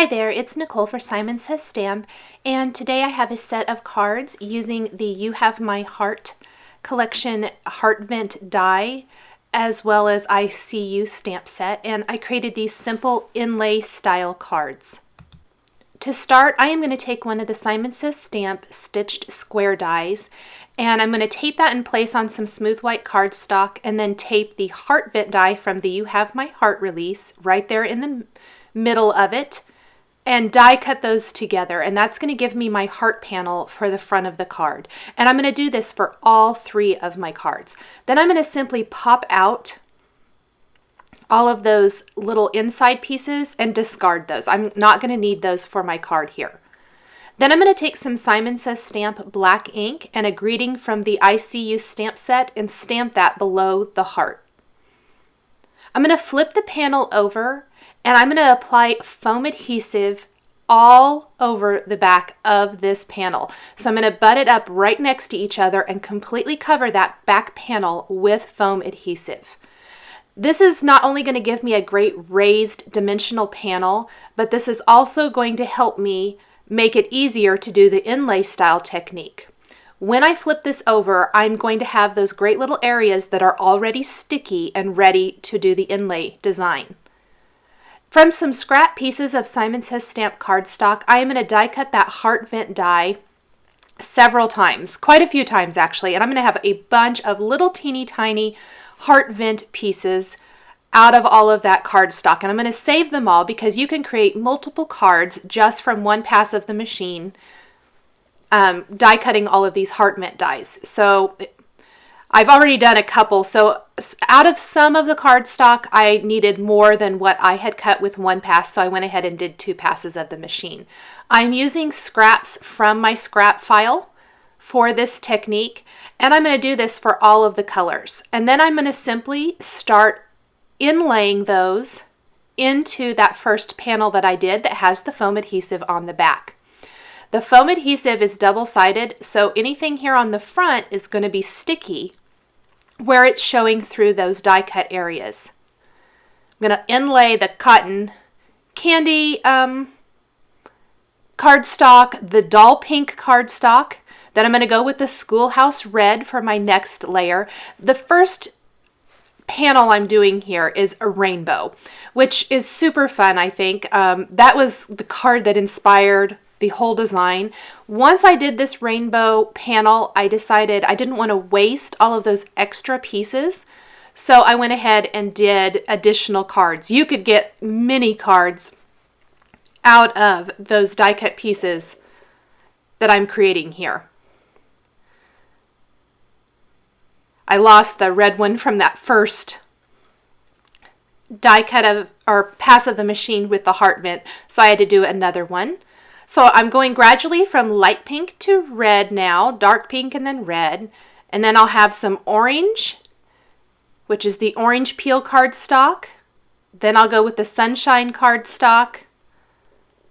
Hi there, it's Nicole for Simon Says Stamp, and today I have a set of cards using the You Have My Heart collection heart vent die, as well as I See You stamp set, and I created these simple inlay style cards. To start, I am going to take one of the Simon Says Stamp stitched square dies, and I'm going to tape that in place on some smooth white cardstock, and then tape the heart vent die from the You Have My Heart release right there in the middle of it, and die cut those together, and that's going to give me my heart panel for the front of the card. And I'm going to do this for all three of my cards. Then I'm going to simply pop out all of those little inside pieces and discard those. I'm not going to need those for my card here. Then I'm going to take some Simon Says Stamp black ink and a greeting from the I See You stamp set and stamp that below the heart. I'm going to flip the panel over and I'm going to apply foam adhesive all over the back of this panel. So I'm going to butt it up right next to each other and completely cover that back panel with foam adhesive. This is not only going to give me a great raised dimensional panel, but this is also going to help me make it easier to do the inlay style technique. When I flip this over, I'm going to have those great little areas that are already sticky and ready to do the inlay design. From some scrap pieces of Simon Says Stamp cardstock, I am going to die cut that heart vent die several times, quite a few times actually, and I'm going to have a bunch of little teeny tiny heart vent pieces out of all of that cardstock, and I'm going to save them all because you can create multiple cards just from one pass of the machine, die cutting all of these heart vent dies. So I've already done a couple, so out of some of the cardstock, I needed more than what I had cut with one pass, so I went ahead and did two passes of the machine. I'm using scraps from my scrap file for this technique, and I'm going to do this for all of the colors. And then I'm going to simply start inlaying those into that first panel that I did that has the foam adhesive on the back. The foam adhesive is double-sided, so anything here on the front is going to be sticky where it's showing through those die cut areas. I'm going to inlay the cotton candy cardstock, the doll pink cardstock. Then I'm going to go with the schoolhouse red for my next layer. The first panel I'm doing here is a rainbow, which is super fun, I think. That was the card that inspired the whole design. Once I did this rainbow panel, I decided I didn't want to waste all of those extra pieces, so I went ahead and did additional cards. You could get mini cards out of those die cut pieces that I'm creating here. I lost the red one from that first die cut of or pass of the machine with the heart vent, so I had to do another one. So I'm going gradually from light pink to red now, dark pink and then red, and then I'll have some orange, which is the orange peel cardstock. Then I'll go with the sunshine cardstock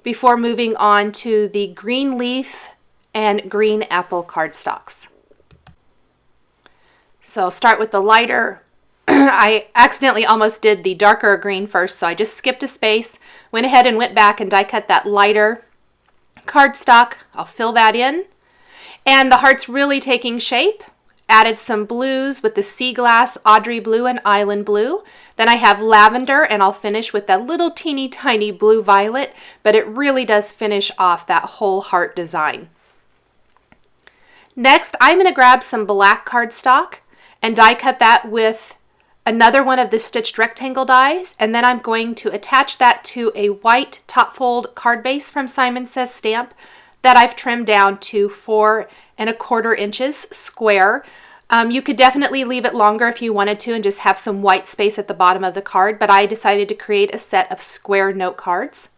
before moving on to the green leaf and green apple cardstocks. So I'll start with the lighter. I accidentally almost did the darker green first, so I just skipped a space, went ahead and went back and die cut that lighter cardstock. I'll fill that in, and the heart's really taking shape. Added some blues with the sea glass, Audrey blue, and island blue. Then I have lavender, and I'll finish with that little teeny tiny blue violet, but it really does finish off that whole heart design. Next, I'm going to grab some black cardstock and die cut that with another one of the stitched rectangle dies, and then I'm going to attach that to a white top fold card base from Simon Says Stamp that I've trimmed down to 4 1/4 inches square. You could definitely leave it longer if you wanted to and just have some white space at the bottom of the card, but I decided to create a set of square note cards.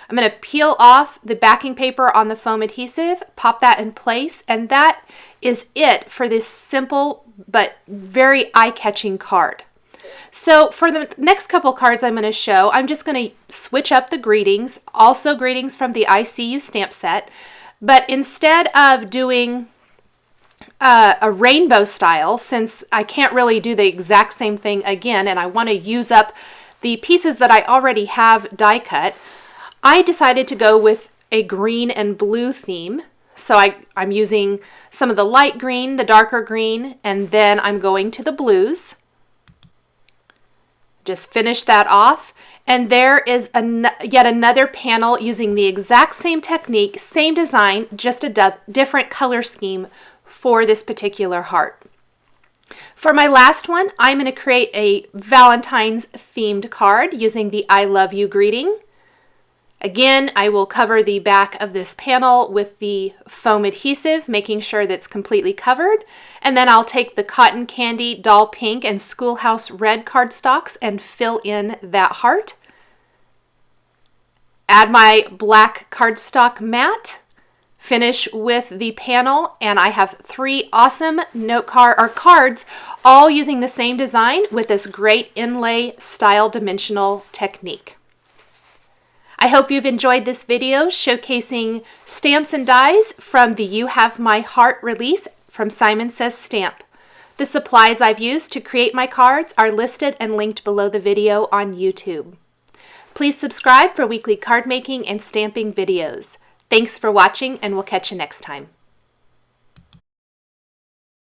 I'm going to peel off the backing paper on the foam adhesive, pop that in place, and that is it for this simple but very eye-catching card. So for the next couple cards I'm going to show, I'm just going to switch up the greetings, also greetings from the I See You stamp set, but instead of doing a rainbow style, since I can't really do the exact same thing again and I want to use up the pieces that I already have die cut, I decided to go with a green and blue theme. So I'm using some of the light green, the darker green, and then I'm going to the blues. Just finish that off. And there is yet another panel using the exact same technique, same design, just a different color scheme for this particular heart. For my last one, I'm going to create a Valentine's themed card using the I love you greeting. Again, I will cover the back of this panel with the foam adhesive, making sure that's completely covered. And then I'll take the cotton candy, doll pink, and schoolhouse red cardstocks and fill in that heart. Add my black cardstock mat. Finish with the panel, and I have 3 awesome note cards, all using the same design with this great inlay style dimensional technique. I hope you've enjoyed this video showcasing stamps and dies from the You Have My Heart release from Simon Says Stamp. The supplies I've used to create my cards are listed and linked below the video on YouTube. Please subscribe for weekly card making and stamping videos. Thanks for watching, and we'll catch you next time.